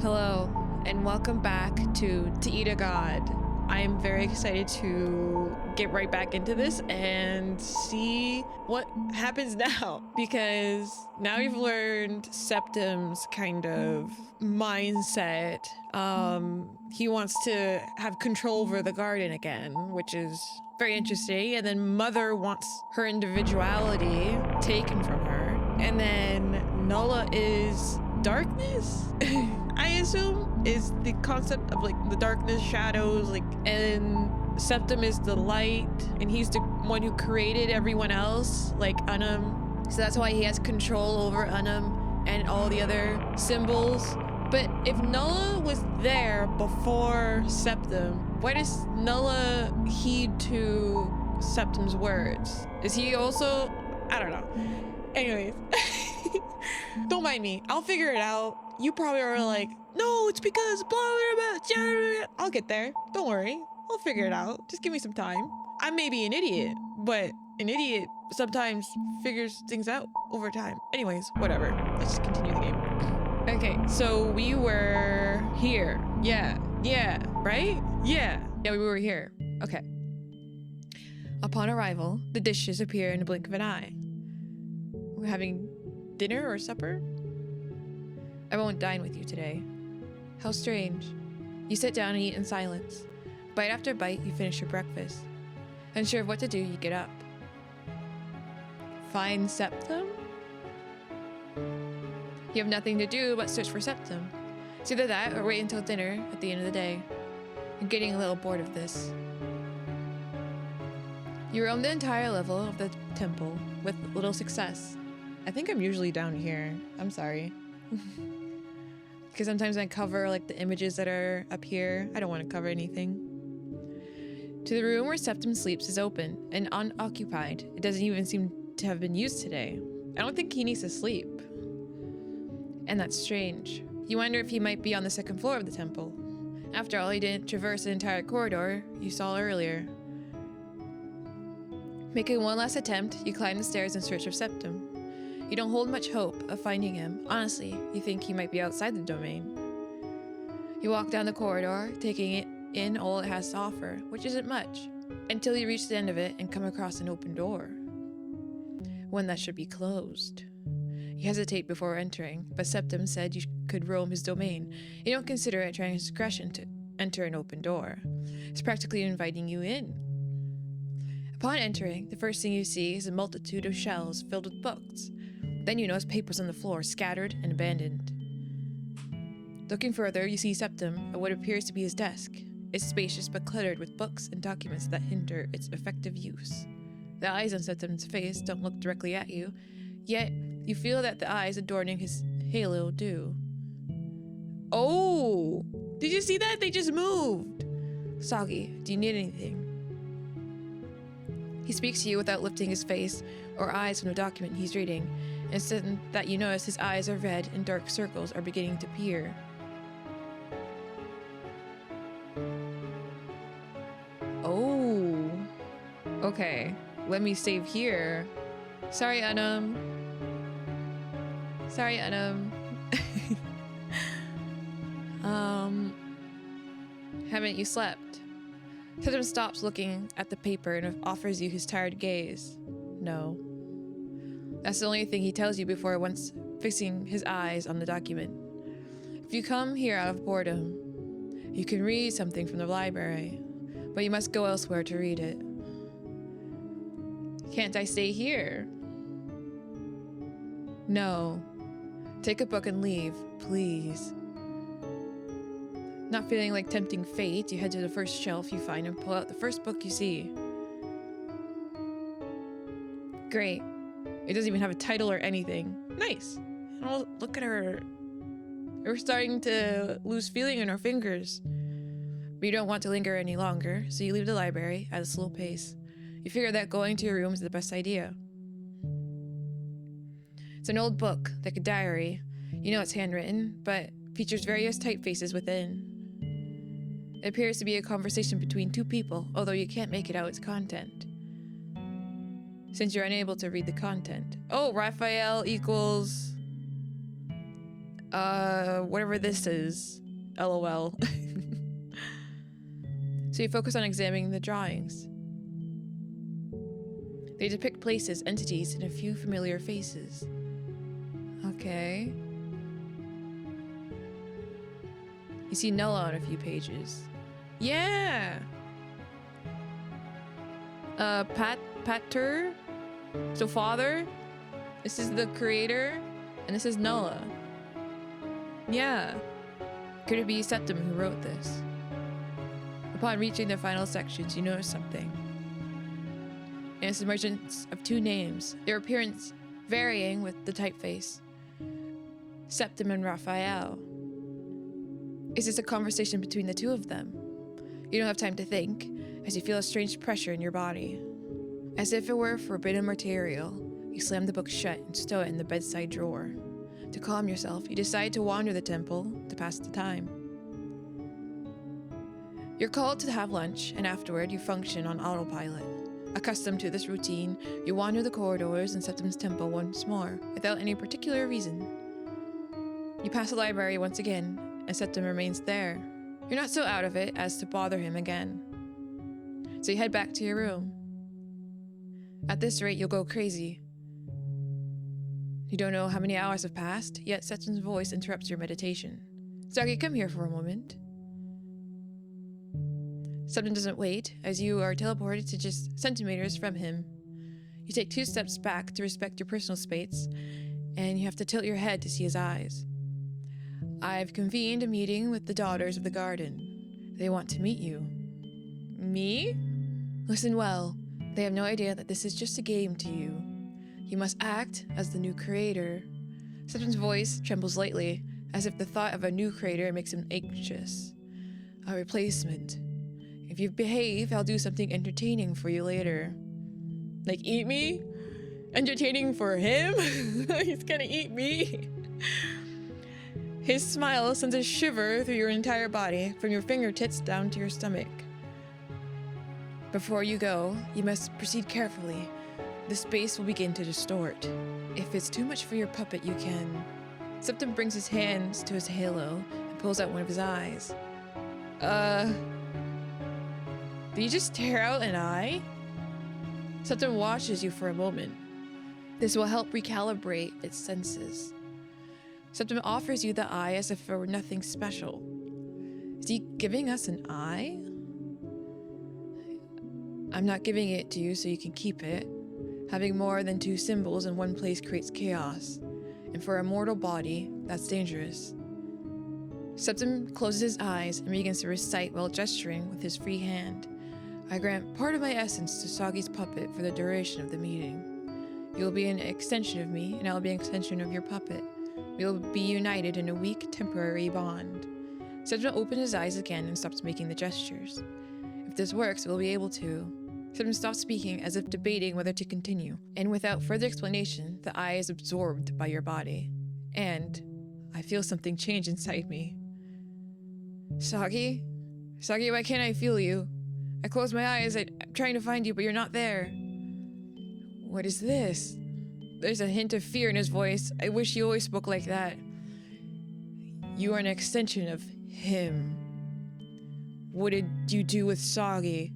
Hello, and welcome back to Eat a God. I am very excited to get right back into this and see what happens now, because now we've learned Septem's kind of mindset. He wants to have control over the garden again, which is very interesting. And then Mother wants her individuality taken from her. And then Nola is darkness. I assume is the concept of like the darkness, shadows, like, and Septem is the light, and he's the one who created everyone else, like Unum. So that's why he has control over Unum and all the other symbols. But if Nola was there before Septem, why does Nola heed to Septem's words? Is he also, I don't know. Anyways, don't mind me. I'll figure it out. You probably are like, no, it's because blah, blah, blah. I'll get there. Don't worry. I'll figure it out. Just give me some time. I may be an idiot, but an idiot sometimes figures things out over time. Anyways, whatever. Let's just continue the game. Okay, so we were here. Yeah, right? Yeah, we were here. Okay. Upon arrival, the dishes appear in the blink of an eye. We're having dinner or supper? I won't dine with you today. How strange. You sit down and eat in silence. Bite after bite, you finish your breakfast. Unsure of what to do, you get up. Find Septem? You have nothing to do but search for Septem. It's either that or wait until dinner at the end of the day. You're getting a little bored of this. You roam the entire level of the temple with little success. I think I'm usually down here. I'm sorry. Because sometimes I cover like the images that are up here. I don't want to cover anything. To the room where Septem sleeps is open and unoccupied. It doesn't even seem to have been used today. I don't think he needs to sleep. And that's strange. You wonder if he might be on the second floor of the temple. After all, he didn't traverse the entire corridor you saw earlier. Making one last attempt, you climb the stairs in search of Septem. You don't hold much hope of finding him. Honestly, you think he might be outside the domain. You walk down the corridor, taking it in all it has to offer, which isn't much, until you reach the end of it and come across an open door. One that should be closed. You hesitate before entering, but Septem said you could roam his domain. You don't consider it transgression to enter an open door. It's practically inviting you in. Upon entering, the first thing you see is a multitude of shelves filled with books. Then you notice papers on the floor, scattered and abandoned. Looking further, you see Septem at what appears to be his desk. It's spacious but cluttered with books and documents that hinder its effective use. The eyes on Septem's face don't look directly at you, yet you feel that the eyes adorning his halo do. Oh! Did you see that? They just moved! Soggy, do you need anything? He speaks to you without lifting his face or eyes from the document he's reading. Instead, that you notice his eyes are red and dark circles are beginning to appear. Oh. Okay. Let me save here. Sorry, Unum. Haven't you slept? Septem stops looking at the paper and offers you his tired gaze. No. That's the only thing he tells you before once fixing his eyes on the document. If you come here out of boredom, you can read something from the library, but you must go elsewhere to read it. Can't I stay here? No. Take a book and leave, please. Not feeling like tempting fate, you head to the first shelf you find and pull out the first book you see. Great. It doesn't even have a title or anything. Nice. Oh, look at her. We're starting to lose feeling in our fingers. But you don't want to linger any longer, so you leave the library at a slow pace. You figure that going to your room is the best idea. It's an old book, like a diary. You know it's handwritten, but features various typefaces within. It appears to be a conversation between two people, although you can't make it out its content. Since you're unable to read the content. Oh, Raphael equals Whatever this is. LOL. So you focus on examining the drawings. They depict places, entities, and a few familiar faces. Okay. You see Nulla on a few pages. Yeah! Pater? So father? This is the creator? And this is Nulla. Yeah. Could it be Septem who wrote this? Upon reaching the final sections, you notice something. And it's the emergence of two names, their appearance varying with the typeface. Septem and Raphael. Is this a conversation between the two of them? You don't have time to think, as you feel a strange pressure in your body. As if it were forbidden material, you slam the book shut and stow it in the bedside drawer. To calm yourself, you decide to wander the temple to pass the time. You're called to have lunch, and afterward you function on autopilot. Accustomed to this routine, you wander the corridors in Septem's temple once more, without any particular reason. You pass the library once again, and Septem remains there. You're not so out of it as to bother him again. So you head back to your room. At this rate, you'll go crazy. You don't know how many hours have passed, yet Septem's voice interrupts your meditation. Zoggy, come here for a moment. Septem doesn't wait, as you are teleported to just centimeters from him. You take 2 steps back to respect your personal space, and you have to tilt your head to see his eyes. I've convened a meeting with the daughters of the garden. They want to meet you. Me? Listen well. They have no idea that this is just a game to you. You must act as the new creator. Septem's voice trembles lightly, as if the thought of a new creator makes him anxious. A replacement. If you behave, I'll do something entertaining for you later. Like eat me? Entertaining for him? He's gonna eat me? His smile sends a shiver through your entire body, from your fingertips down to your stomach. Before you go, you must proceed carefully. The space will begin to distort. If it's too much for your puppet, you can... Septem brings his hands to his halo and pulls out one of his eyes. Did you just tear out an eye? Septem watches you for a moment. This will help recalibrate its senses. Septem offers you the eye as if it were nothing special. Is he giving us an eye? I'm not giving it to you so you can keep it. Having more than 2 symbols in one place creates chaos, and for a mortal body, that's dangerous. Septem closes his eyes and begins to recite while gesturing with his free hand. I grant part of my essence to Soggy's puppet for the duration of the meeting. You will be an extension of me, and I will be an extension of your puppet. We will be united in a weak, temporary bond. Septem opens his eyes again and stops making the gestures. If this works, we'll be able to... Septem stops speaking as if debating whether to continue, and without further explanation, the eye is absorbed by your body. And I feel something change inside me. Soggy? Soggy, why can't I feel you? I close my eyes, I'm trying to find you, but you're not there. What is this? There's a hint of fear in his voice. I wish he always spoke like that. You are an extension of him. What did you do with Soggy?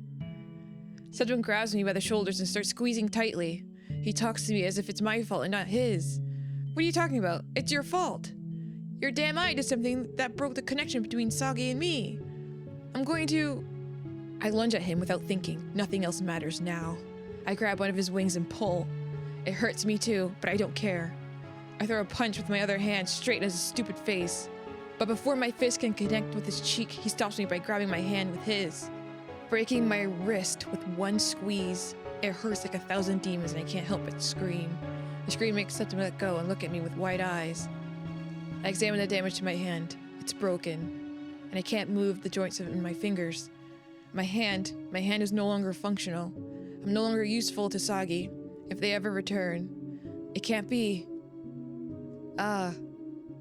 Septem grabs me by the shoulders and starts squeezing tightly. He talks to me as if it's my fault and not his. What are you talking about? It's your fault. Your damn eye did something that broke the connection between Soggy and me. I'm going to... I lunge at him without thinking. Nothing else matters now. I grab one of his wings and pull. It hurts me too, but I don't care. I throw a punch with my other hand straight at his stupid face. But before my fist can connect with his cheek, he stops me by grabbing my hand with his. Breaking my wrist with one squeeze. It hurts like 1,000 demons and I can't help but scream. The scream makes Septem let go and look at me with wide eyes. I examine the damage to my hand. It's broken. And I can't move the joints in my fingers. My hand is no longer functional. I'm no longer useful to Soggy. If they ever return. It can't be.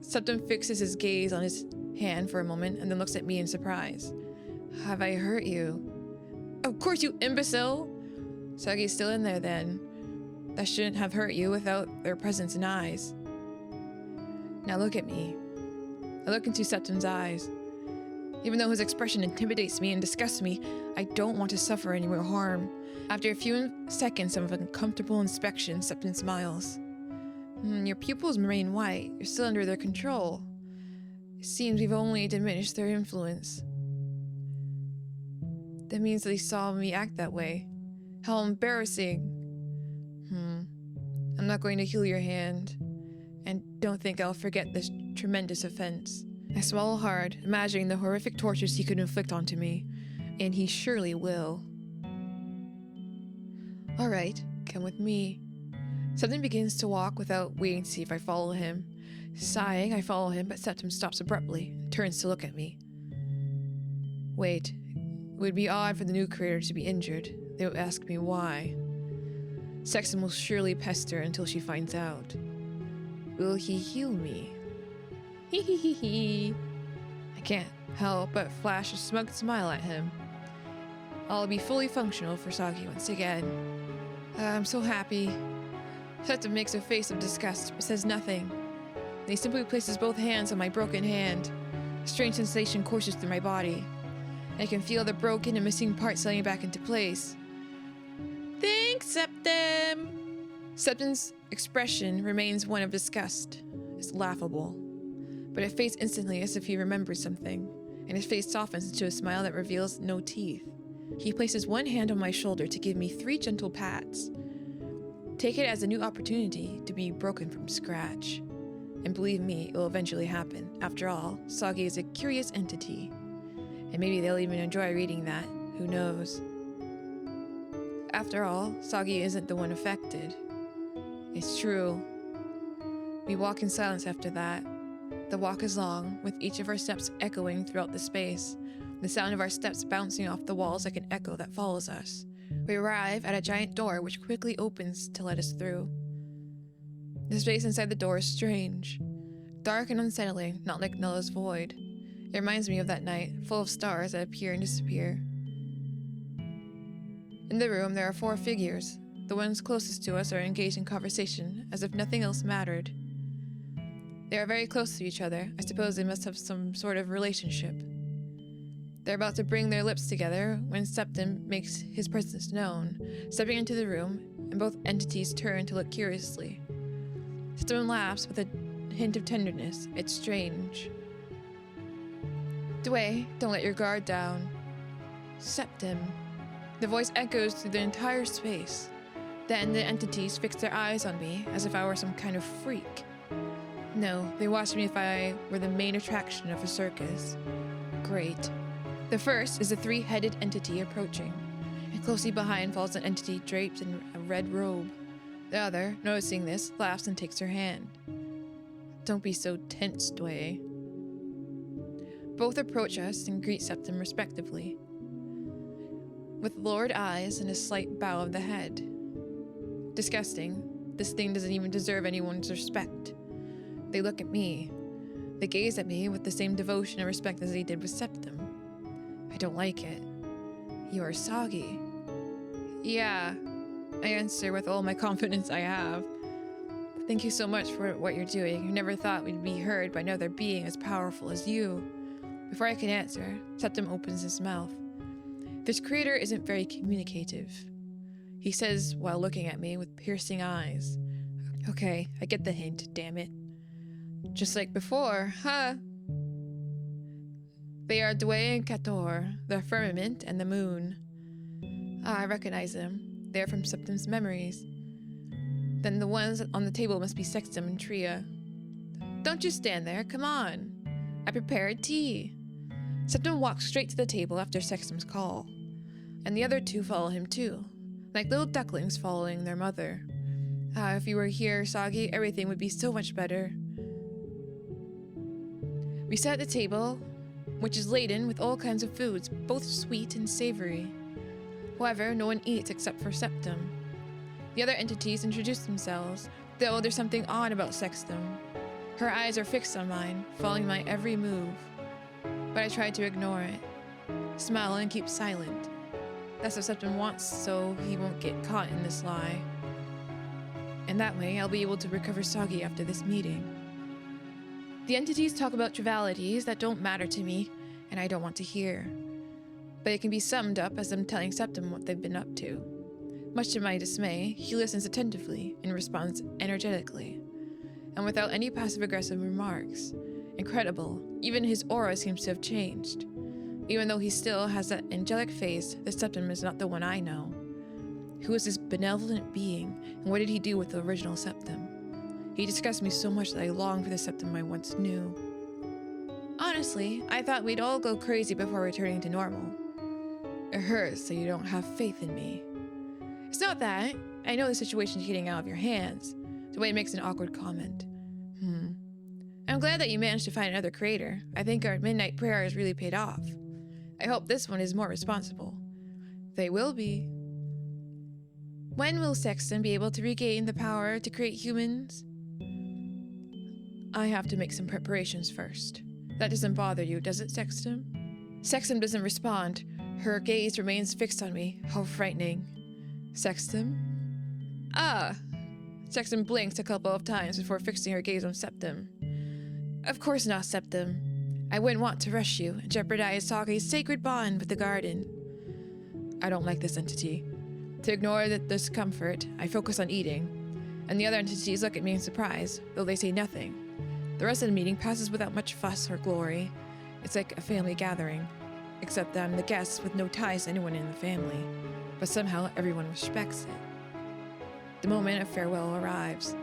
Septem fixes his gaze on his hand for a moment and then looks at me in surprise. Have I hurt you? Of course, you imbecile! Soggy's still in there then. That shouldn't have hurt you without their presence and eyes. Now look at me. I look into Septem's eyes. Even though his expression intimidates me and disgusts me, I don't want to suffer any more harm. After a few seconds of uncomfortable inspection, Septem smiles. Your pupils remain white. You're still under their control. It seems we've only diminished their influence. That means they saw me act that way. How embarrassing. I'm not going to heal your hand, and don't think I'll forget this tremendous offense. I swallow hard, imagining the horrific tortures he could inflict onto me, and he surely will. All right, come with me. Septem begins to walk without waiting to see if I follow him. Sighing, I follow him, but Septem stops abruptly and turns to look at me. Wait, it would be odd for the new creator to be injured. They would ask me why. Septem will surely pester until she finds out. Will he heal me? Hee. I can't help but flash a smug smile at him. I'll be fully functional for Soggy once again. I'm so happy. Septem makes a face of disgust, but says nothing. And he simply places both hands on my broken hand. A strange sensation courses through my body. I can feel the broken and missing parts sliding back into place. Thanks, Septem! Septem's expression remains one of disgust. It's laughable. But it fades instantly as if he remembers something, and his face softens into a smile that reveals no teeth. He places one hand on my shoulder to give me 3 gentle pats. Take it as a new opportunity to be broken from scratch. And believe me, it will eventually happen. After all, Soggy is a curious entity. And maybe they'll even enjoy reading that. Who knows? After all, Soggy isn't the one affected. It's true. We walk in silence after that. The walk is long, with each of our steps echoing throughout the space, the sound of our steps bouncing off the walls like an echo that follows us. We arrive at a giant door which quickly opens to let us through. The space inside the door is strange. Dark and unsettling, not like Nella's void. It reminds me of that night, full of stars that appear and disappear. In the room, there are 4 figures. The ones closest to us are engaged in conversation, as if nothing else mattered. They are very close to each other. I suppose they must have some sort of relationship. They're about to bring their lips together when Septem makes his presence known, stepping into the room, and both entities turn to look curiously. Septem laughs with a hint of tenderness. It's strange. Dway, don't let your guard down. Septem. The voice echoes through the entire space. Then the entities fix their eyes on me as if I were some kind of freak. No, they watch me if I were the main attraction of a circus. Great. The first is a 3-headed entity approaching, and closely behind follows an entity draped in a red robe. The other, noticing this, laughs and takes her hand. Don't be so tense, Dway. Both approach us and greet Septem respectively, with lowered eyes and a slight bow of the head. Disgusting. This thing doesn't even deserve anyone's respect. They look at me. They gaze at me with the same devotion and respect as they did with Septem. I don't like it. You are Soggy. Yeah, I answer with all my confidence I have. Thank you so much for what you're doing. I never thought we'd be heard by another being as powerful as you. Before I can answer, Septem opens his mouth. This creator isn't very communicative. He says while looking at me with piercing eyes. Okay, I get the hint, damn it. Just like before, huh? They are Dway and Kator, the firmament and the moon. Ah, I recognize them. They are from Septem's memories. Then the ones on the table must be Sextem and Tria. Don't just stand there, come on. I prepared tea. Septem walks straight to the table after Sextem's call. And the other 2 follow him too, like little ducklings following their mother. Ah, if you were here, Soggy, everything would be so much better. We sit at the table, which is laden with all kinds of foods, both sweet and savory. However, no one eats except for Septem. The other entities introduce themselves, though there's something odd about Sextem. Her eyes are fixed on mine, following my every move. But I try to ignore it, smile and keep silent. That's what Septem wants, so he won't get caught in this lie. And that way, I'll be able to recover Soggy after this meeting. The entities talk about trivialities that don't matter to me, and I don't want to hear. But it can be summed up as them telling Septem what they've been up to. Much to my dismay, he listens attentively and responds energetically, and without any passive-aggressive remarks. Incredible, even his aura seems to have changed. Even though he still has that angelic face, the Septem is not the one I know. Who is this benevolent being, and what did he do with the original Septem? He disgusts me so much that I long for the Septem I once knew. Honestly, I thought we'd all go crazy before returning to normal. It hurts that you don't have faith in me. It's not that. I know the situation's getting out of your hands. Dwayne makes an awkward comment. I'm glad that you managed to find another creator. I think our midnight prayer has really paid off. I hope this one is more responsible. They will be. When will Sexton be able to regain the power to create humans? I have to make some preparations first. That doesn't bother you, does it, Sexton? Sexton doesn't respond. Her gaze remains fixed on me. How frightening. Sexton? Ah! Sexton blinks a couple of times before fixing her gaze on Septem. Of course not, Septem. I wouldn't want to rush you and jeopardize Soggy's sacred bond with the garden. I don't like this entity. To ignore the discomfort, I focus on eating, and the other entities look at me in surprise, though they say nothing. The rest of the meeting passes without much fuss or glory. It's like a family gathering, except that I'm the guest with no ties to anyone in the family, but somehow everyone respects it. The moment of farewell arrives,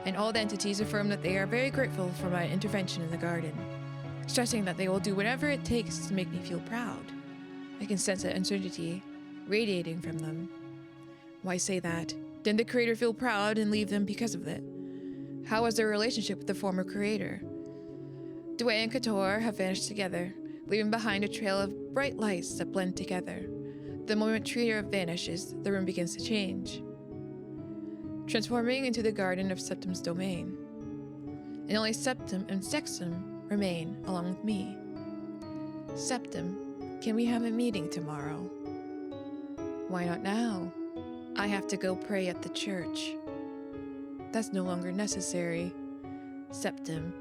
and all the entities affirm that they are very grateful for my intervention in the garden, stressing that they will do whatever it takes to make me feel proud. I can sense that uncertainty radiating from them. Why say that? Didn't the creator feel proud and leave them because of it? How was their relationship with the former creator? Dwayne and Couture have vanished together, leaving behind a trail of bright lights that blend together. The moment Trio vanishes, the room begins to change, transforming into the garden of Septem's domain. And only Septem and Sextem remain along with me. Septem, can we have a meeting tomorrow? Why not now? I have to go pray at the church. That's no longer necessary. Septem.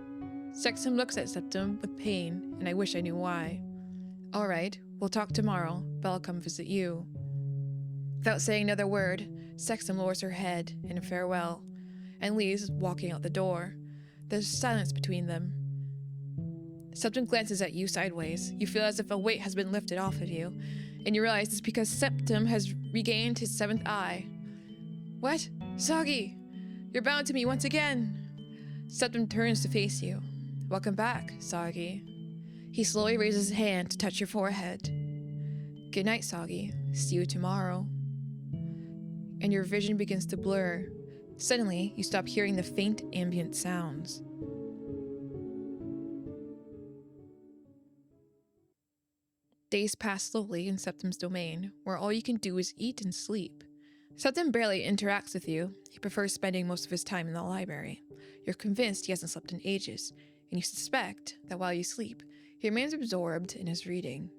Sextem looks at Septem with pain, and I wish I knew why. All right, we'll talk tomorrow, but I'll come visit you. Without saying another word, Sextem lowers her head in farewell and leaves, walking out the door. There's silence between them. Septem glances at you sideways. You feel as if a weight has been lifted off of you, and you realize it's because Septem has regained his seventh eye. What? Soggy! You're bound to me once again! Septem turns to face you. Welcome back, Soggy. He slowly raises his hand to touch your forehead. Good night, Soggy. See you tomorrow. And your vision begins to blur. Suddenly, you stop hearing the faint ambient sounds. Days pass slowly in Septem's domain, where all you can do is eat and sleep. Septem barely interacts with you. He prefers spending most of his time in the library. You're convinced he hasn't slept in ages, and you suspect that while you sleep, he remains absorbed in his reading.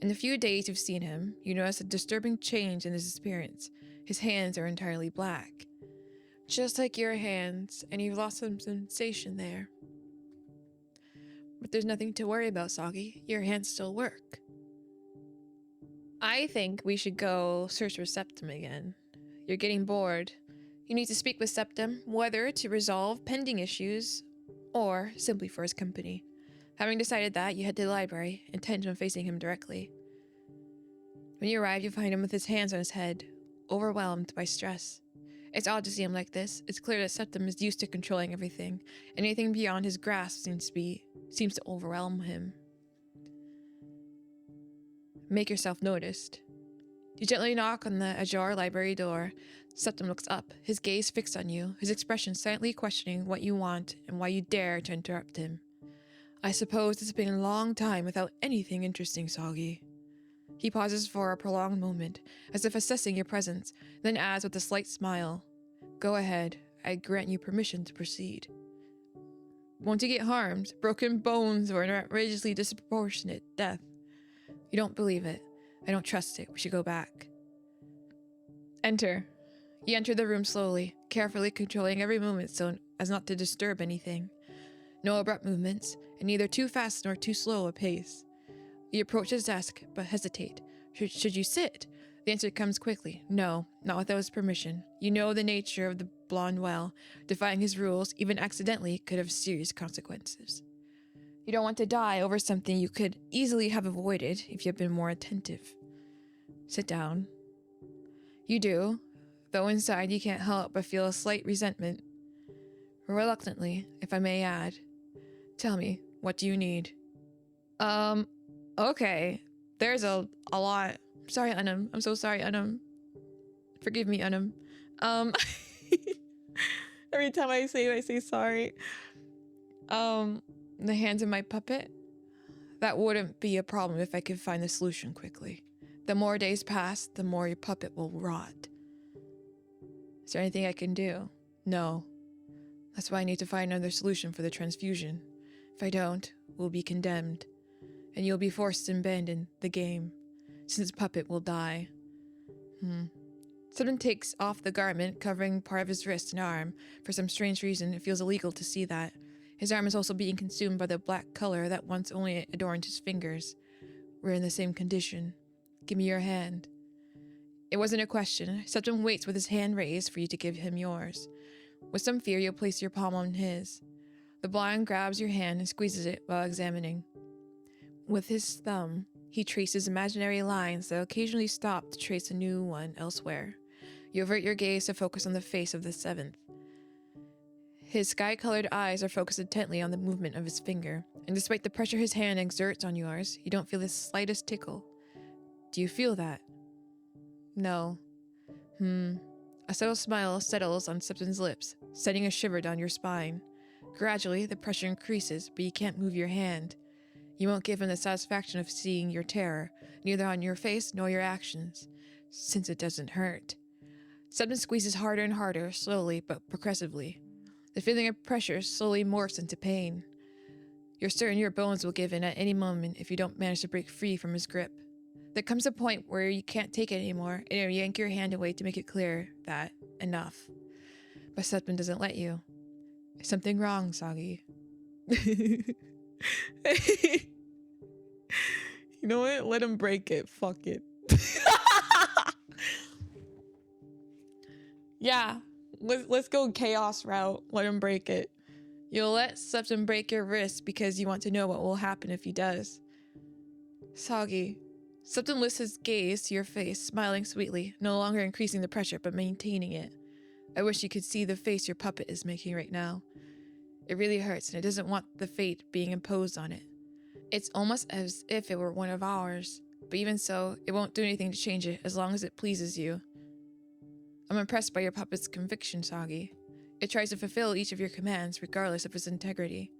In the few days you've seen him, you notice a disturbing change in his appearance. His hands are entirely black, just like your hands, and you've lost some sensation there. But there's nothing to worry about, Soggy. Your hands still work. I think we should go search for Septem again. You're getting bored. You need to speak with Septem, whether to resolve pending issues or simply for his company. Having decided that, you head to the library, intent on facing him directly. When you arrive, you find him with his hands on his head, overwhelmed by stress. It's odd to see him like this. It's clear that Septem is used to controlling everything. Anything beyond his grasp seems to overwhelm him. Make yourself noticed. You gently knock on the ajar library door. Septem looks up, his gaze fixed on you, his expression silently questioning what you want and why you dare to interrupt him. I suppose it's been a long time without anything interesting, Soggy. He pauses for a prolonged moment, as if assessing your presence, then adds with a slight smile, Go ahead, I grant you permission to proceed. Won't you get harmed, broken bones, or an outrageously disproportionate death? You don't believe it. I don't trust it. We should go back. Enter. You enter the room slowly, carefully controlling every movement so as not to disturb anything. No abrupt movements, and neither too fast nor too slow a pace. You approach his desk, but hesitate. Should you sit? The answer comes quickly. No, not without his permission. You know the nature of the blonde well. Defying his rules, even accidentally, could have serious consequences. You don't want to die over something you could easily have avoided if you had been more attentive. Sit down. You do, though inside you can't help but feel a slight resentment. Reluctantly, if I may add. Tell me, what do you need? Okay. There's a lot. Sorry, Anam. I'm so sorry, Anam. Forgive me, Anam. Every time I say sorry. The hands of my puppet? That wouldn't be a problem if I could find the solution quickly. The more days pass, the more your puppet will rot. Is there anything I can do? No. That's why I need to find another solution for the transfusion. If I don't, we'll be condemned. And you'll be forced to abandon the game, since puppet will die. Septem takes off the garment covering part of his wrist and arm. For some strange reason, it feels illegal to see that. His arm is also being consumed by the black color that once only adorned his fingers. We're in the same condition. Give me your hand. It wasn't a question. Septem waits with his hand raised for you to give him yours. With some fear, you'll place your palm on his. The blonde grabs your hand and squeezes it while examining. With his thumb, he traces imaginary lines that occasionally stop to trace a new one elsewhere. You avert your gaze to focus on the face of the seventh. His sky-colored eyes are focused intently on the movement of his finger, and despite the pressure his hand exerts on yours, you don't feel the slightest tickle. Do you feel that? No. A subtle smile settles on Septem's lips, sending a shiver down your spine. Gradually, the pressure increases, but you can't move your hand. You won't give him the satisfaction of seeing your terror, neither on your face nor your actions, since it doesn't hurt. Septem squeezes harder and harder, slowly but progressively. The feeling of pressure slowly morphs into pain. You're certain your bones will give in at any moment if you don't manage to break free from his grip. There comes a point where you can't take it anymore, and you yank your hand away to make it clear that enough. But Septem doesn't let you. Is something wrong, Soggy? You know what? Let him break it. Fuck it. Yeah, let's go chaos route. Let him break it. You'll let Septem break your wrist because you want to know what will happen if he does. Soggy. Septem lifts his gaze to your face, smiling sweetly, no longer increasing the pressure but maintaining it. I wish you could see the face your puppet is making right now. It really hurts, and it doesn't want the fate being imposed on it. It's almost as if it were one of ours, but even so, it won't do anything to change it as long as it pleases you. I'm impressed by your puppet's conviction, Soggy. It tries to fulfill each of your commands, regardless of its integrity.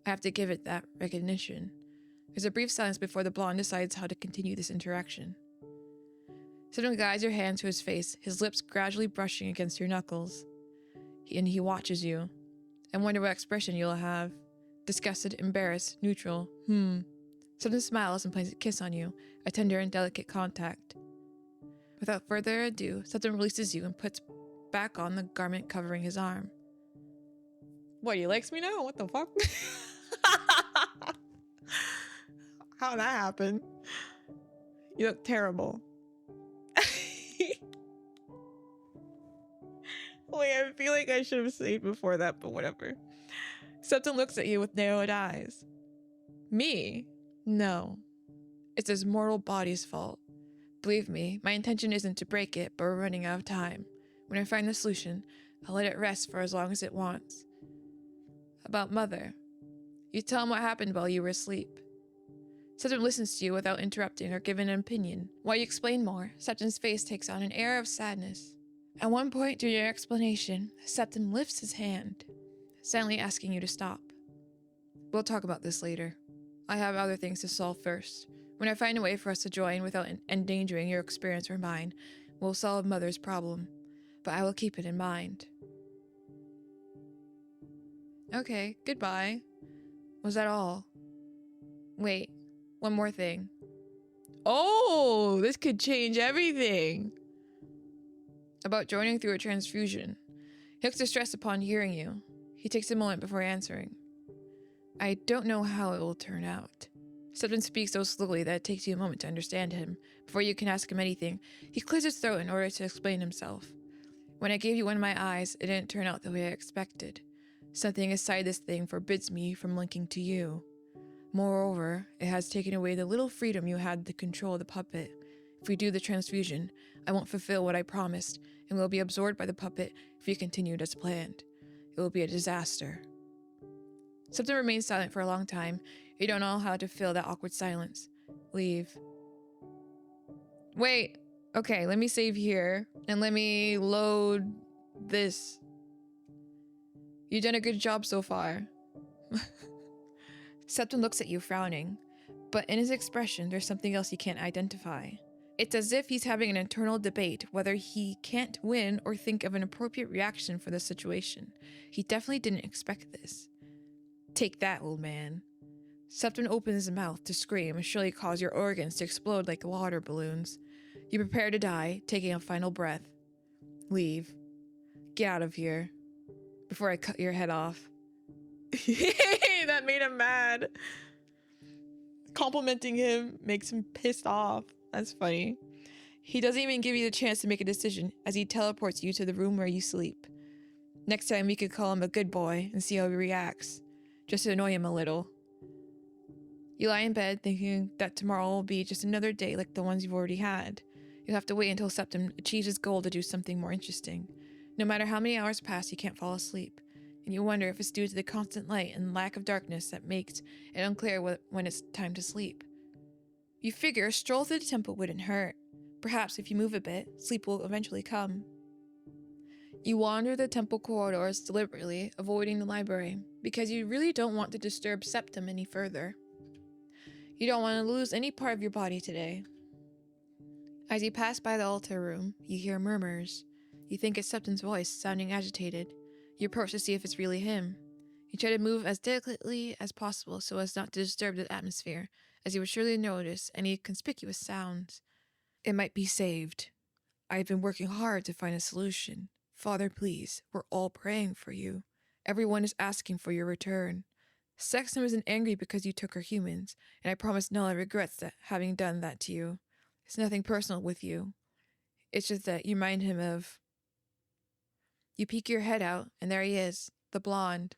I have to give it that recognition. There's a brief silence before the blonde decides how to continue this interaction. Septem guides your hand to his face, his lips gradually brushing against your knuckles. He watches you. I wonder what expression you'll have. Disgusted, embarrassed, neutral. Septem smiles and plants a kiss on you, a tender and delicate contact. Without further ado, Septem releases you and puts back on the garment covering his arm. What, he likes me now? What the fuck? How'd that happen? You look terrible. Wait, I feel like I should have said before that, but whatever. Septem looks at you with narrowed eyes. Me? No. It's his mortal body's fault. Believe me, my intention isn't to break it, but we're running out of time. When I find the solution, I'll let it rest for as long as it wants. About Mother. You tell him what happened while you were asleep. Septem listens to you without interrupting or giving an opinion. While you explain more, Septem's face takes on an air of sadness. At one point during your explanation, Septem lifts his hand, silently asking you to stop. We'll talk about this later. I have other things to solve first. When I find a way for us to join without endangering your experience or mine, we'll solve Mother's problem. But I will keep it in mind. Okay, goodbye. Was that all? Wait, one more thing. Oh, this could change everything. About joining through a transfusion. He looks distressed upon hearing you. He takes a moment before answering. I don't know how it will turn out. Septem speaks so slowly that it takes you a moment to understand him. Before you can ask him anything, he clears his throat in order to explain himself. When I gave you one of my eyes, it didn't turn out the way I expected. Something inside this thing forbids me from linking to you. Moreover, it has taken away the little freedom you had to control the puppet. If we do the transfusion, I won't fulfill what I promised, and will be absorbed by the puppet if you continued as planned. It will be a disaster. Septem remains silent for a long time. You don't know how to fill that awkward silence. Leave. Wait. Okay, let me save here, and let me load this. You've done a good job so far. Septem looks at you, frowning, but in his expression, there's something else you can't identify. It's as if he's having an internal debate whether he can't win or think of an appropriate reaction for the situation. He definitely didn't expect this. Take that, old man. Septem opens his mouth to scream and surely cause your organs to explode like water balloons. You prepare to die, taking a final breath. Leave. Get out of here. Before I cut your head off. That made him mad. Complimenting him makes him pissed off. That's funny. He doesn't even give you the chance to make a decision as he teleports you to the room where you sleep. Next time we could call him a good boy and see how he reacts. Just to annoy him a little. You lie in bed thinking that tomorrow will be just another day like the ones you've already had. You'll have to wait until Septem achieves his goal to do something more interesting. No matter how many hours pass, you can't fall asleep. And you wonder if it's due to the constant light and lack of darkness that makes it unclear when it's time to sleep. You figure a stroll through the temple wouldn't hurt. Perhaps if you move a bit, sleep will eventually come. You wander the temple corridors deliberately, avoiding the library, because you really don't want to disturb Septem any further. You don't want to lose any part of your body today. As you pass by the altar room, you hear murmurs. You think it's Septem's voice, sounding agitated. You approach to see if it's really him. You try to move as delicately as possible so as not to disturb the atmosphere, as you would surely notice any conspicuous sounds. It might be saved. I have been working hard to find a solution. Father, please, we're all praying for you. Everyone is asking for your return. Septem isn't angry because you took her humans, and I promise Nella regrets that having done that to you. It's nothing personal with you. It's just that you remind him of... You peek your head out, and there he is, the blonde,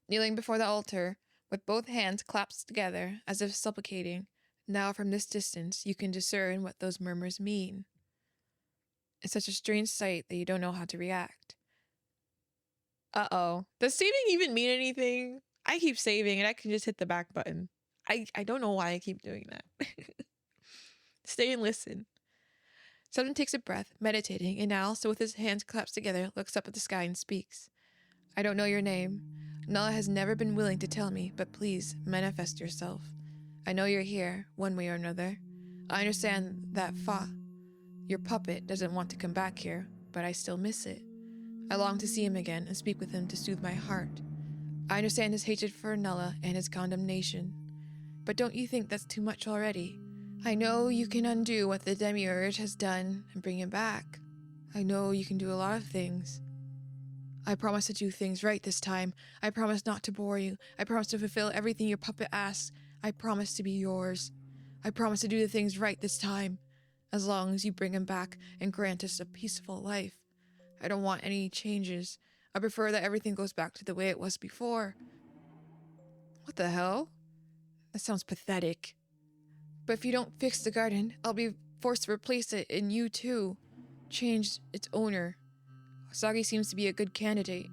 kneeling before the altar, with both hands clasped together, as if supplicating. Now from this distance, you can discern what those murmurs mean. It's such a strange sight that you don't know how to react. Uh-oh. Does saving even mean anything? I keep saving, and I can just hit the back button. I don't know why I keep doing that. Stay and listen. Septem takes a breath, meditating, and now, so with his hands clasped together, looks up at the sky and speaks. I don't know your name. Nala has never been willing to tell me, but please, manifest yourself. I know you're here, one way or another. I understand that your puppet, doesn't want to come back here, but I still miss it. I long to see him again and speak with him to soothe my heart. I understand his hatred for Nala and his condemnation. But don't you think that's too much already? I know you can undo what the demiurge has done and bring him back. I know you can do a lot of things. I promise to do things right this time. I promise not to bore you. I promise to fulfill everything your puppet asks. I promise to be yours. I promise to do the things right this time. As long as you bring him back and grant us a peaceful life. I don't want any changes. I prefer that everything goes back to the way it was before. What the hell? That sounds pathetic. But if you don't fix the garden, I'll be forced to replace it, and you too. Change its owner. Soggy seems to be a good candidate.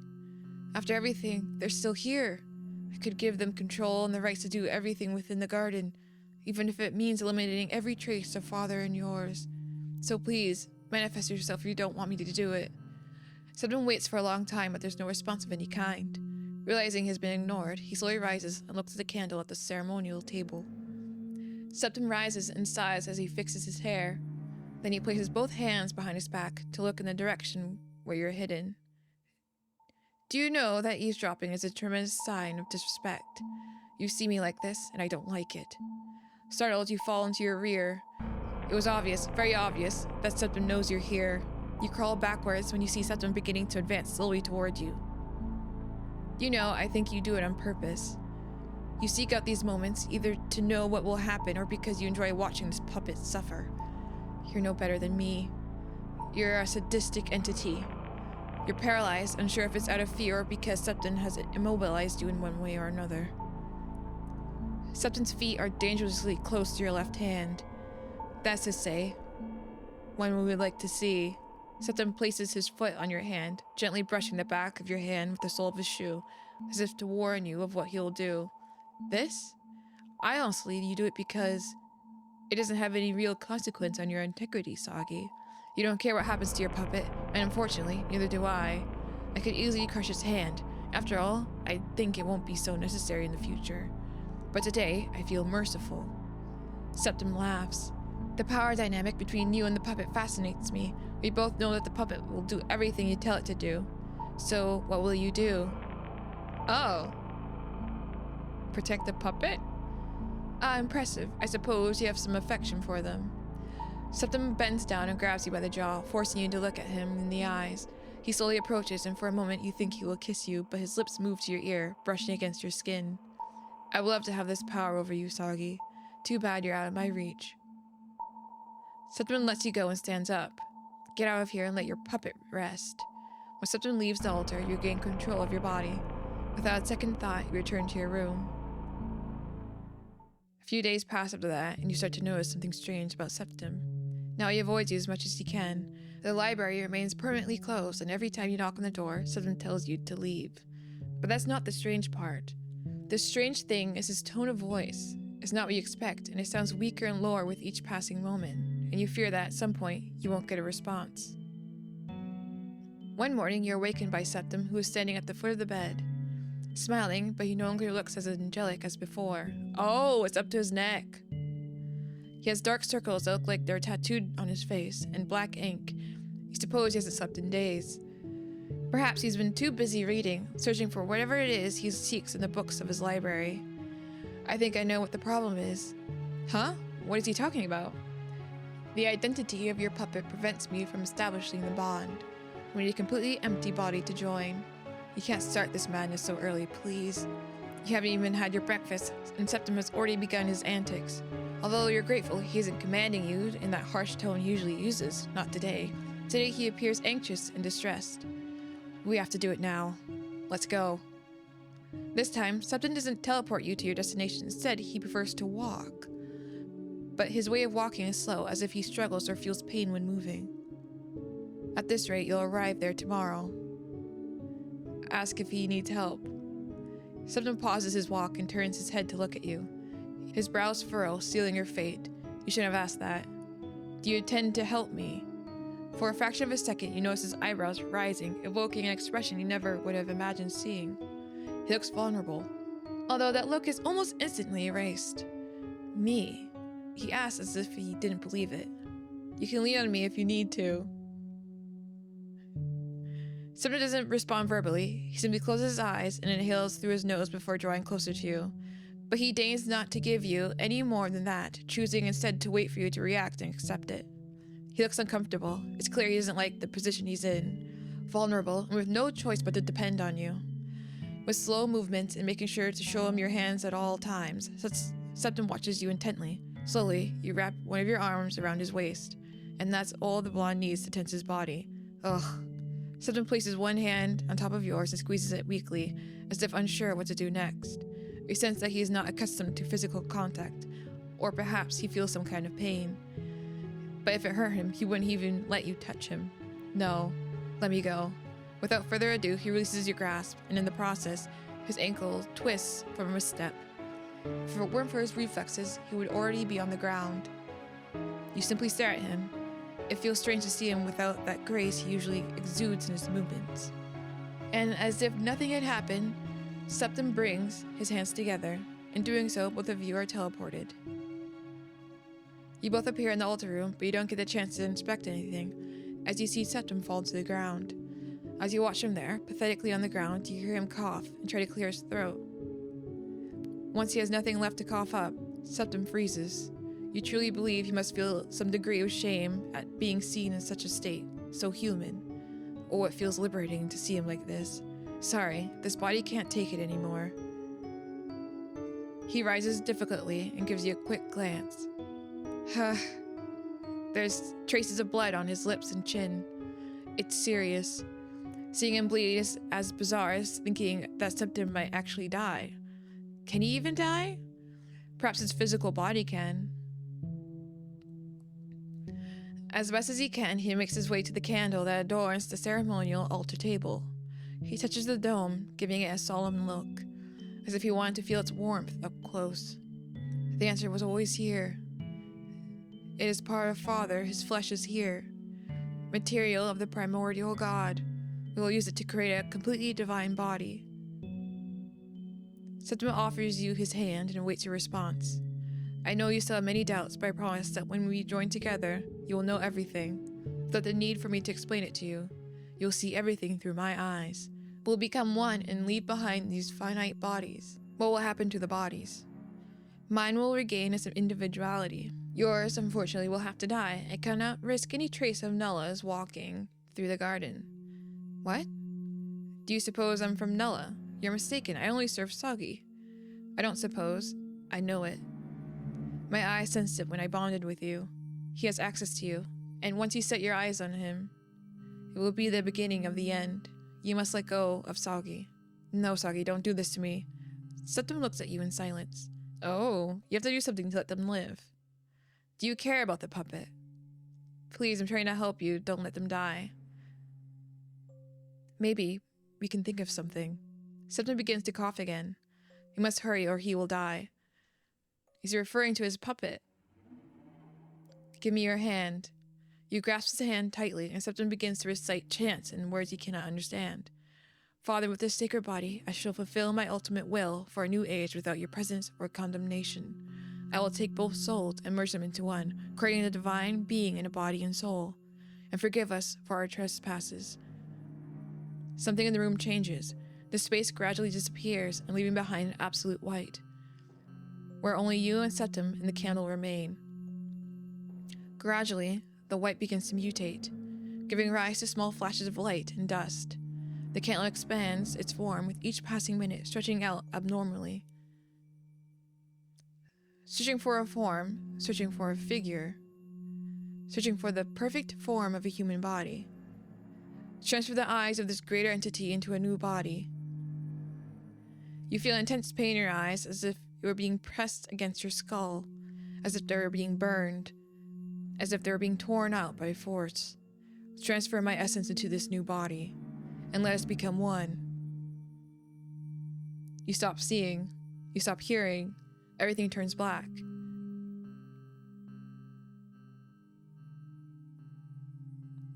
After everything, they're still here. I could give them control and the rights to do everything within the garden, even if it means eliminating every trace of father and yours. So please, manifest yourself if you don't want me to do it. Septem waits for a long time, but there's no response of any kind. Realizing he has been ignored, he slowly rises and looks at the candle at the ceremonial table. Septem rises and sighs as he fixes his hair. Then he places both hands behind his back to look in the direction where you're hidden. Do you know that eavesdropping is a tremendous sign of disrespect? You see me like this, and I don't like it. Startled, you fall into your rear. It was obvious, very obvious, that Septem knows you're here. You crawl backwards when you see Septem beginning to advance slowly toward you. You know, I think you do it on purpose. You seek out these moments either to know what will happen or because you enjoy watching this puppet suffer. You're no better than me. You're a sadistic entity. You're paralyzed, unsure if it's out of fear or because Septem has immobilized you in one way or another. Septem's feet are dangerously close to your left hand. That's to say, one we would like to see. Septem places his foot on your hand, gently brushing the back of your hand with the sole of his shoe, as if to warn you of what he'll do. This? I honestly, you do it because it doesn't have any real consequence on your integrity, Soggy. You don't care what happens to your puppet, and unfortunately, neither do I. I could easily crush his hand. After all, I think it won't be so necessary in the future. But today, I feel merciful. Septem laughs. The power dynamic between you and the puppet fascinates me. We both know that the puppet will do everything you tell it to do. So, what will you do? Oh. Protect the puppet? Impressive. I suppose you have some affection for them. Septem bends down and grabs you by the jaw, forcing you to look at him in the eyes. He slowly approaches, and for a moment you think he will kiss you, but his lips move to your ear, brushing against your skin. I would love to have this power over you, Soggy. Too bad you're out of my reach. Septem lets you go and stands up. Get out of here and let your puppet rest. When Septem leaves the altar, you gain control of your body. Without a second thought, you return to your room. A few days pass after that, and you start to notice something strange about Septem. Now he avoids you as much as he can. The library remains permanently closed, and every time you knock on the door, Septem tells you to leave. But that's not the strange part. The strange thing is his tone of voice. It's not what you expect, and it sounds weaker and lower with each passing moment, and you fear that at some point, you won't get a response. One morning, you're awakened by Septem, who is standing at the foot of the bed. Smiling, but he no longer looks as angelic as before. Oh, it's up to his neck. He has dark circles that look like they're tattooed on his face, and black ink. You suppose he hasn't slept in days. Perhaps he's been too busy reading, searching for whatever it is he seeks in the books of his library. I think I know what the problem is. Huh? What is he talking about? The identity of your puppet prevents me from establishing the bond. We need a completely empty body to join. You can't start this madness so early, please. You haven't even had your breakfast, and Septem has already begun his antics. Although you're grateful he isn't commanding you in that harsh tone he usually uses, not today. Today he appears anxious and distressed. We have to do it now. Let's go. This time, Septem doesn't teleport you to your destination. Instead, he prefers to walk. But his way of walking is slow, as if he struggles or feels pain when moving. At this rate, you'll arrive there tomorrow. Ask if he needs help. Septem pauses his walk and turns his head to look at you. His brows furrow, sealing your fate. You shouldn't have asked that. Do you intend to help me? For a fraction of a second, you notice his eyebrows rising, evoking an expression you never would have imagined seeing. He looks vulnerable, although that look is almost instantly erased. Me? He asks as if he didn't believe it. You can lean on me if you need to. Septem doesn't respond verbally. He simply closes his eyes and inhales through his nose before drawing closer to you. But he deigns not to give you any more than that, choosing instead to wait for you to react and accept it. He looks uncomfortable. It's clear he doesn't like the position he's in. Vulnerable, and with no choice but to depend on you. With slow movements and making sure to show him your hands at all times, Septem watches you intently. Slowly, you wrap one of your arms around his waist, and that's all the blonde needs to tense his body. Ugh. Septem places one hand on top of yours and squeezes it weakly, as if unsure what to do next. You sense that he is not accustomed to physical contact, or perhaps he feels some kind of pain. But if it hurt him, he wouldn't even let you touch him. No, let me go. Without further ado, he releases your grasp, and in the process, his ankle twists from a misstep. If it weren't for his reflexes, he would already be on the ground. You simply stare at him. It feels strange to see him without that grace he usually exudes in his movements. And as if nothing had happened, Septem brings his hands together. In doing so, both of you are teleported. You both appear in the altar room, but you don't get the chance to inspect anything, as you see Septem fall to the ground. As you watch him there, pathetically on the ground, you hear him cough and try to clear his throat. Once he has nothing left to cough up, Septem freezes. You truly believe he must feel some degree of shame at being seen in such a state. so human. Oh, it feels liberating to see him like this. Sorry, this body can't take it anymore. He rises difficultly and gives you a quick glance. There's traces of blood on his lips and chin. It's serious. Seeing him bleed is as bizarre as thinking that Septem might actually die. Can he even die? Perhaps his physical body can. As best as he can, he makes his way to the candle that adorns the ceremonial altar table. He touches the dome, giving it a solemn look, as if he wanted to feel its warmth up close. The answer was always here. It is part of Father, his flesh is here. Material of the primordial God. We will use it to create a completely divine body. Septem offers you his hand and awaits your response. I know you still have many doubts, but I promise that when we join together, you will know everything. Without the need for me to explain it to you, you'll see everything through my eyes. We'll become one and leave behind these finite bodies. What will happen to the bodies? Mine will regain its individuality. Yours, unfortunately, will have to die. I cannot risk any trace of Nulla's walking through the garden. What? Do you suppose I'm from Nulla? You're mistaken. I only serve Soggy. I don't suppose. I know it. My eyes sensed it when I bonded with you. He has access to you, and once you set your eyes on him, it will be the beginning of the end. You must let go of Soggy. No, Soggy, don't do this to me. Septem looks at you in silence. Oh, you have to do something to let them live. Do you care about the puppet? Please, I'm trying to help you. Don't let them die. Maybe we can think of something. Septem begins to cough again. You must hurry or he will die. He's referring to his puppet. Give me your hand. You grasp his hand tightly, and Septem begins to recite chants in words he cannot understand. Father, with this sacred body, I shall fulfill my ultimate will for a new age without your presence or condemnation. I will take both souls and merge them into one, creating a divine being in a body and soul. And forgive us for our trespasses. Something in the room changes. The space gradually disappears and leaving behind absolute white, where only you and Septem and the candle remain. Gradually, the white begins to mutate, giving rise to small flashes of light and dust. The candle expands its form with each passing minute, stretching out abnormally. Searching for a form, searching for a figure, searching for the perfect form of a human body. Transfer the eyes of this greater entity into a new body. You feel intense pain in your eyes, as if you were being pressed against your skull, as if they were being burned, as if they were being torn out by force. Transfer my essence into this new body, and let us become one. You stop seeing, you stop hearing, everything turns black.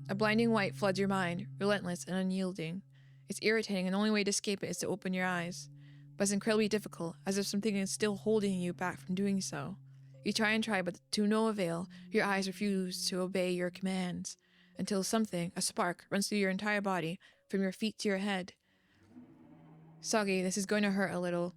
A blinding white floods your mind, relentless and unyielding. It's irritating, and the only way to escape it is to open your eyes. But it's incredibly difficult, as if something is still holding you back from doing so. You try and try, but to no avail, your eyes refuse to obey your commands, until something, a spark, runs through your entire body, from your feet to your head. Soggy, this is going to hurt a little.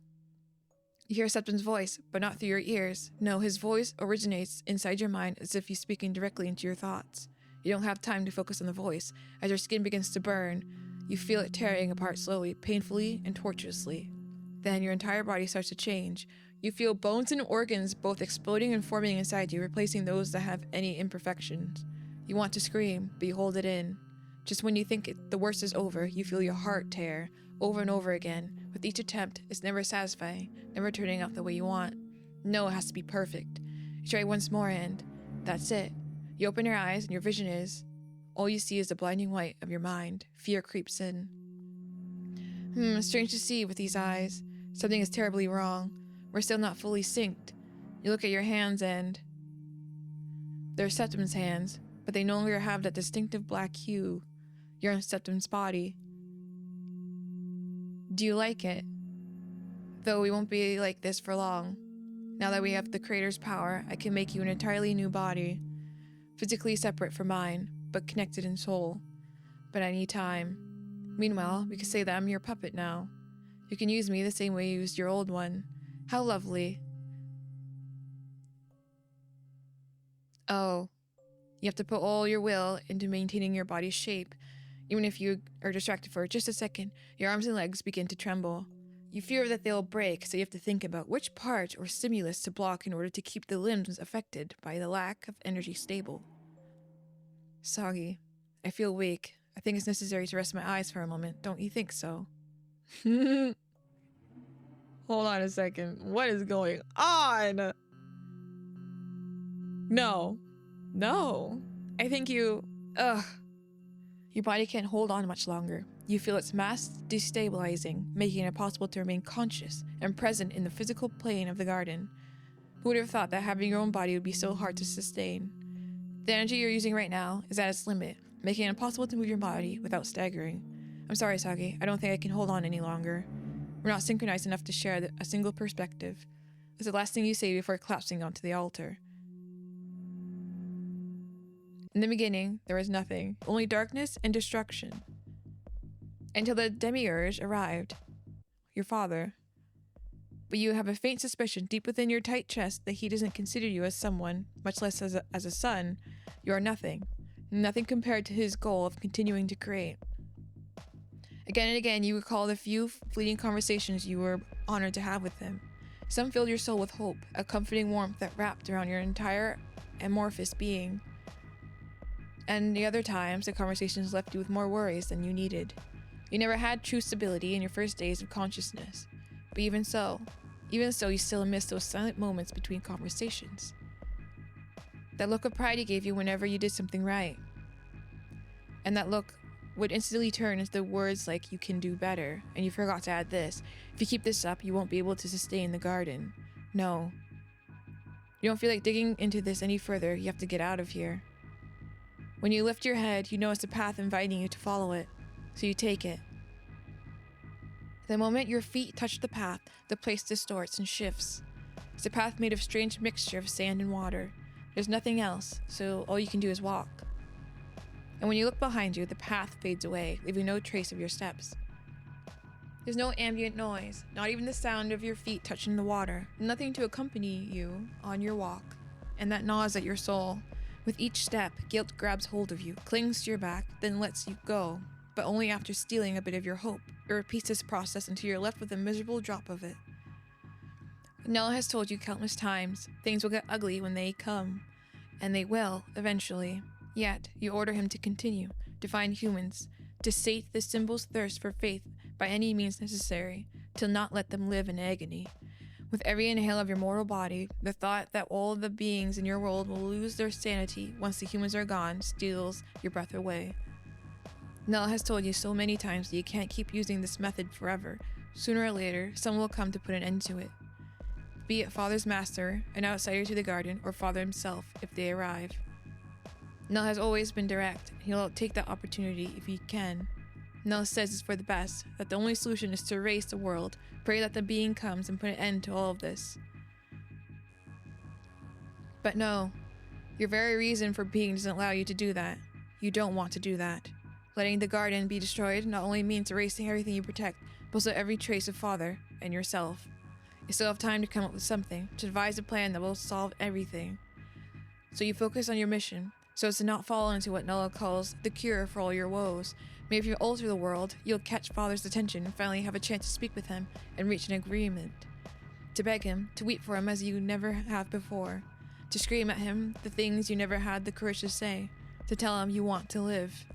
You hear Septem's voice, but not through your ears. No, his voice originates inside your mind as if he's speaking directly into your thoughts. You don't have time to focus on the voice. As your skin begins to burn, you feel it tearing apart slowly, painfully, and tortuously. Then your entire body starts to change. You feel bones and organs both exploding and forming inside you, replacing those that have any imperfections. You want to scream, but you hold it in. Just when you think the worst is over, you feel your heart tear, over and over again. With each attempt, it's never satisfying, never turning out the way you want. No, it has to be perfect. You try once more and that's it. You open your eyes and your vision is, all you see is the blinding white of your mind. Fear creeps in. Strange to see with these eyes. Something is terribly wrong. We're still not fully synced. You look at your hands and they're Septem's hands, but they no longer have that distinctive black hue. You're in Septem's body. Do you like it? Though we won't be like this for long. Now that we have the Creator's power, I can make you an entirely new body. Physically separate from mine, but connected in soul. But I need time. Meanwhile, we can say that I'm your puppet now. You can use me the same way you used your old one. How lovely. Oh, You have to put all your will into maintaining your body's shape. Even if you are distracted for just a second, your arms and legs begin to tremble. You fear that they'll break, so you have to think about which part or stimulus to block in order to keep the limbs affected by the lack of energy stable. Soggy, I feel weak. I think it's necessary to rest my eyes for a moment. Don't you think so? Hold on a second. What is going on? No. No. I think you... Ugh. Your body can't hold on much longer. You feel its mass destabilizing, making it impossible to remain conscious and present in the physical plane of the garden. Who would have thought that having your own body would be so hard to sustain? The energy you're using right now is at its limit, making it impossible to move your body without staggering. I'm sorry, Soggy. I don't think I can hold on any longer. We're not synchronized enough to share a single perspective. It's the last thing you say before collapsing onto the altar. In the beginning, there was nothing, only darkness and destruction. Until the demiurge arrived, your father. But you have a faint suspicion deep within your tight chest that he doesn't consider you as someone, much less as a son. You are nothing. Nothing compared to his goal of continuing to create. Again and again, you recall the few fleeting conversations you were honored to have with him. Some filled your soul with hope, a comforting warmth that wrapped around your entire amorphous being. And the other times, the conversations left you with more worries than you needed. You never had true stability in your first days of consciousness. But even so, you still miss those silent moments between conversations. That look of pride he gave you whenever you did something right. And that look would instantly turn into words like, you can do better, and you forgot to add this. If you keep this up, you won't be able to sustain the garden. No. You don't feel like digging into this any further. You have to get out of here. When you lift your head, you notice a path inviting you to follow it, so you take it. The moment your feet touch the path, the place distorts and shifts. It's a path made of strange mixture of sand and water. There's nothing else, so all you can do is walk. And when you look behind you, the path fades away, leaving no trace of your steps. There's no ambient noise, not even the sound of your feet touching the water, nothing to accompany you on your walk, and that gnaws at your soul. With each step, guilt grabs hold of you, clings to your back, then lets you go, but only after stealing a bit of your hope. It repeats this process until you're left with a miserable drop of it. Nella has told you countless times, things will get ugly when they come, and they will, eventually. Yet, you order him to continue, to find humans, to sate the symbol's thirst for faith by any means necessary, to not let them live in agony. With every inhale of your mortal body, the thought that all the beings in your world will lose their sanity once the humans are gone steals your breath away. Nella has told you so many times that you can't keep using this method forever. Sooner or later, someone will come to put an end to it. Be it Father's master, an outsider to the garden, or Father himself, if they arrive. Nella has always been direct, and he'll take that opportunity if he can. Nella says it's for the best, that the only solution is to erase the world, pray that the being comes and put an end to all of this. But no, your very reason for being doesn't allow you to do that. You don't want to do that. Letting the garden be destroyed not only means erasing everything you protect, but also every trace of Father and yourself. You still have time to come up with something, to devise a plan that will solve everything. So you focus on your mission, so as to not fall into what Nella calls the cure for all your woes. Maybe if you alter the world, you'll catch Father's attention and finally have a chance to speak with him and reach an agreement. To beg him, to weep for him as you never have before. To scream at him the things you never had the courage to say. To tell him you want to live.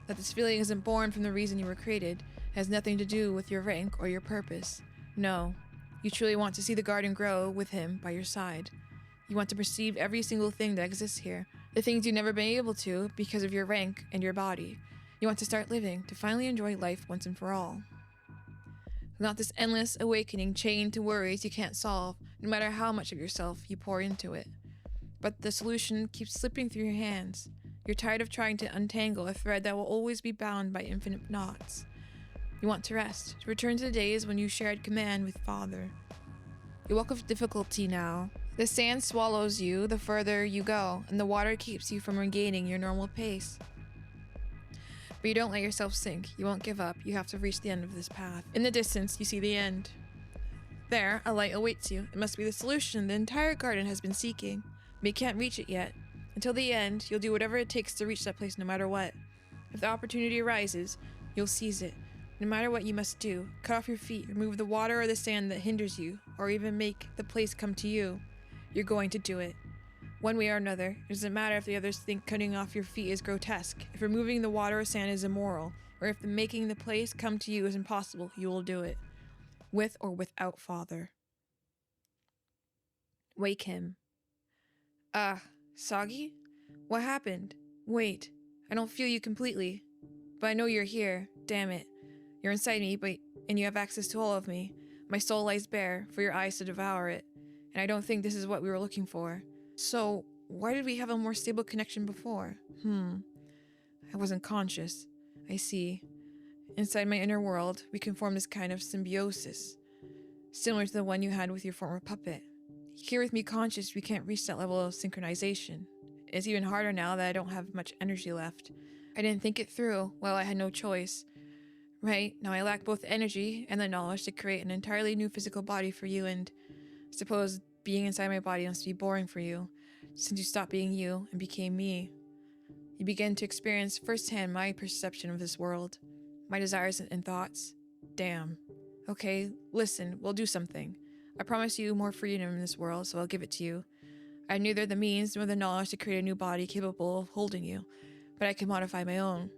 That this feeling isn't born from the reason you were created. It has nothing to do with your rank or your purpose. No, you truly want to see the garden grow with him by your side. You want to perceive every single thing that exists here. The things you've never been able to because of your rank and your body. You want to start living, to finally enjoy life once and for all. Not this endless awakening chained to worries you can't solve, no matter how much of yourself you pour into it. But the solution keeps slipping through your hands. You're tired of trying to untangle a thread that will always be bound by infinite knots. You want to rest, to return to the days when you shared command with Father. You walk with difficulty now. The sand swallows you the further you go, and the water keeps you from regaining your normal pace. But you don't let yourself sink. You won't give up. You have to reach the end of this path. In the distance, you see the end. There, a light awaits you. It must be the solution the entire garden has been seeking, but you can't reach it yet. Until the end, you'll do whatever it takes to reach that place no matter what. If the opportunity arises, you'll seize it. No matter what you must do, cut off your feet, remove the water or the sand that hinders you, or even make the place come to you. You're going to do it. One way or another, it doesn't matter if the others think cutting off your feet is grotesque, if removing the water or sand is immoral, or if making the place come to you is impossible, you will do it. With or without Father. Wake him. Soggy? What happened? Wait, I don't feel you completely. But I know you're here, damn it. You're inside me, and you have access to all of me. My soul lies bare for your eyes to devour it, and I don't think this is what we were looking for. So, why did we have a more stable connection before? I wasn't conscious. I see. Inside my inner world, we can form this kind of symbiosis, similar to the one you had with your former puppet. Here with me conscious, we can't reach that level of synchronization. It's even harder now that I don't have much energy left. I didn't think it through, well, I had no choice. Right, now I lack both the energy and the knowledge to create an entirely new physical body for you, and I suppose being inside my body must be boring for you, since you stopped being you and became me. You begin to experience firsthand my perception of this world, my desires and thoughts. Damn. Okay, listen, we'll do something. I promise you more freedom in this world, so I'll give it to you. I have neither the means nor the knowledge to create a new body capable of holding you, but I can modify my own.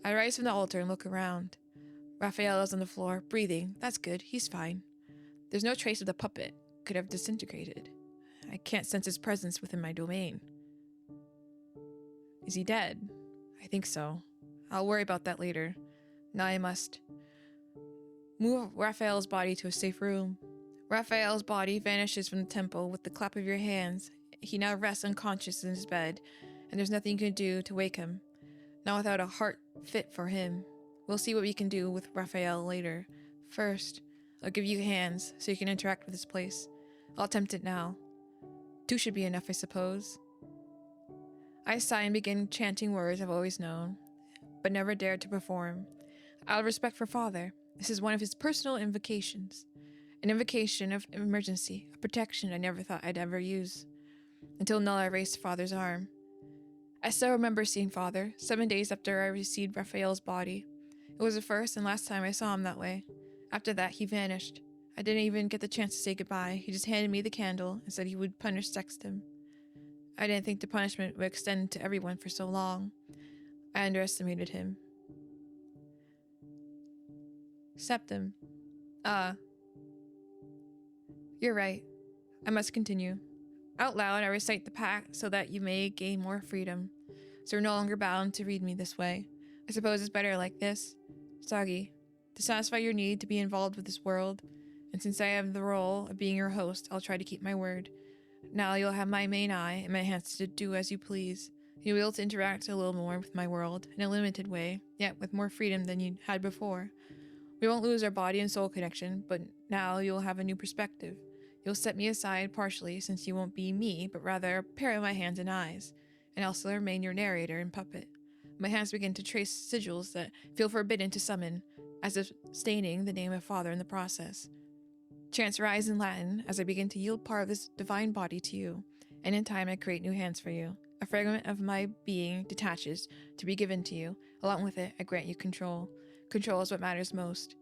I rise from the altar and look around. Raphael is on the floor, breathing. That's good, he's fine. There's no trace of the puppet. Could have disintegrated. I can't sense his presence within my domain. Is he dead? I think so. I'll worry about that later. Now I must move Raphael's body to a safe room. Raphael's body vanishes from the temple with the clap of your hands. He now rests unconscious in his bed, and there's nothing you can do to wake him. Not without a heart fit for him. We'll see what we can do with Raphael later. First, I'll give you hands so you can interact with this place. I'll attempt it now. 2 should be enough, I suppose. I sigh and begin chanting words I've always known, but never dared to perform. Out of respect for Father, this is one of his personal invocations. An invocation of emergency, a protection I never thought I'd ever use. Until Nella raised Father's arm. I still remember seeing Father, 7 days after I received Raphael's body. It was the first and last time I saw him that way. After that, he vanished. I didn't even get the chance to say goodbye. He just handed me the candle and said he would punish Septem. I didn't think the punishment would extend to everyone for so long. I underestimated him. Septem. You're right. I must continue. Out loud, I recite the pact so that you may gain more freedom. So you're no longer bound to read me this way. I suppose it's better like this. Soggy, to satisfy your need to be involved with this world, and since I have the role of being your host, I'll try to keep my word. Now you'll have my main eye and my hands to do as you please. You'll be able to interact a little more with my world in a limited way, yet with more freedom than you had before. We won't lose our body and soul connection, but now you'll have a new perspective. You'll set me aside partially since you won't be me, but rather a pair of my hands and eyes, and I'll still remain your narrator and puppet. My hands begin to trace sigils that feel forbidden to summon, as if staining the name of Father in the process. Chants rise in Latin as I begin to yield part of this divine body to you, and in time I create new hands for you. A fragment of my being detaches to be given to you. Along with it, I grant you control. Control is what matters most.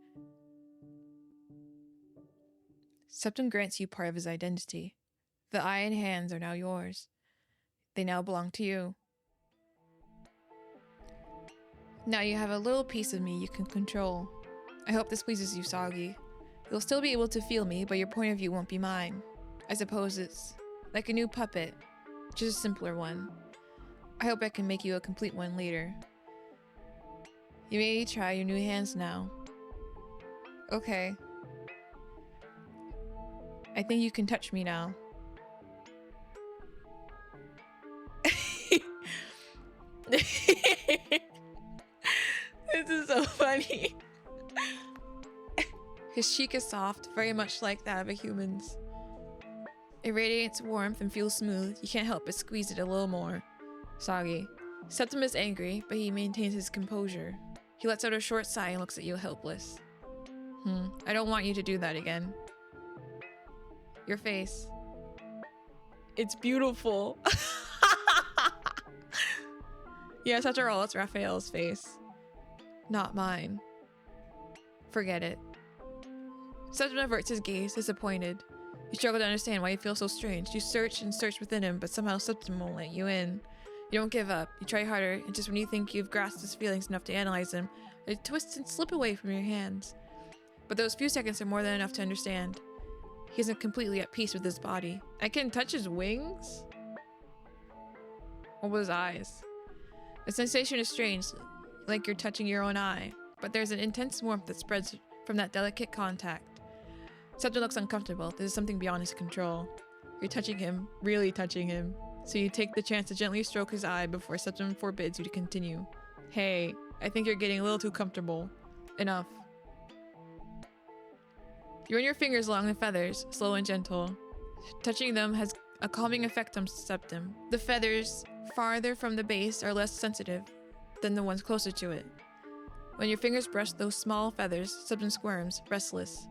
Septem grants you part of his identity. The eye and hands are now yours. They now belong to you. Now you have a little piece of me you can control. I hope this pleases you, Soggy. You'll still be able to feel me, but your point of view won't be mine. I suppose it's like a new puppet, just a simpler one. I hope I can make you a complete one later. You may try your new hands now. Okay. I think you can touch me now. This is so funny. His cheek is soft, very much like that of a human's. It radiates warmth and feels smooth. You can't help but squeeze it a little more. Soggy. Septem is angry, but he maintains his composure. He lets out a short sigh and looks at you helpless. I don't want you to do that again. Your face. It's beautiful. Yes, after all, it's Raphael's face. Not mine. Forget it. Septem averts his gaze, disappointed. You struggle to understand why he feels so strange. You search and search within him, but somehow Septem won't let you in. You don't give up. You try harder, and just when you think you've grasped his feelings enough to analyze them, they twist and slip away from your hands. But those few seconds are more than enough to understand. He isn't completely at peace with his body. I can touch his wings? Or his eyes? The sensation is strange, like you're touching your own eye, but there's an intense warmth that spreads from that delicate contact. Septem looks uncomfortable. This is something beyond his control. You're touching him, really touching him, so you take the chance to gently stroke his eye before Septem forbids you to continue. Hey, I think you're getting a little too comfortable. Enough. You run your fingers along the feathers, slow and gentle. Touching them has a calming effect on Septem. The feathers farther from the base are less sensitive than the ones closer to it. When your fingers brush those small feathers, Septem squirms, restless.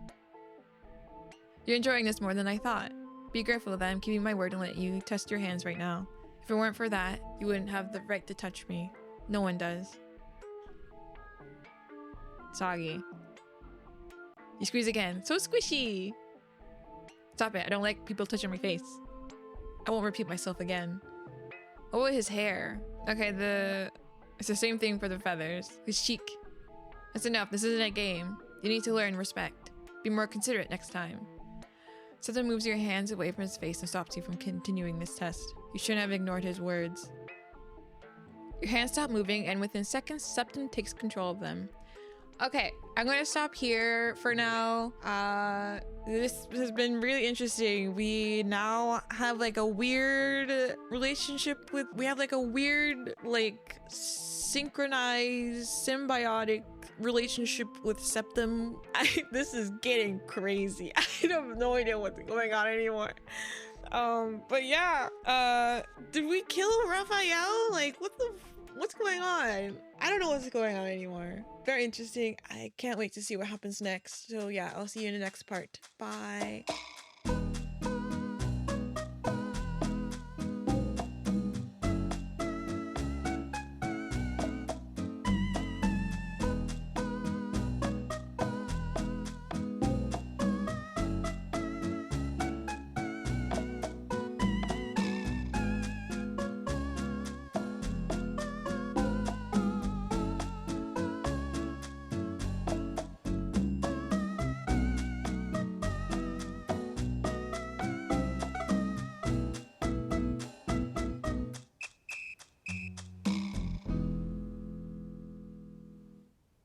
You're enjoying this more than I thought. Be grateful that I'm keeping my word and let you test your hands right now. If it weren't for that, you wouldn't have the right to touch me. No one does. Soggy. You squeeze again. So squishy! Stop it. I don't like people touching my face. I won't repeat myself again. Oh, his hair. Okay, it's the same thing for the feathers. His cheek. That's enough. This isn't a game. You need to learn respect. Be more considerate next time. Septem moves your hands away from his face and stops you from continuing this test. You shouldn't have ignored his words. Your hands stop moving, and within seconds, Septem takes control of them. Okay, I'm gonna stop here for now. This has been really interesting. We now have like a weird relationship with, we have like a weird, like synchronized, symbiotic relationship with Septem. This is getting crazy. I have no idea what's going on anymore. But yeah, did we kill Raphael? Like, what's going on? I don't know what's going on anymore. Very interesting. I can't wait to see what happens next. So yeah, I'll see you in the next part. Bye.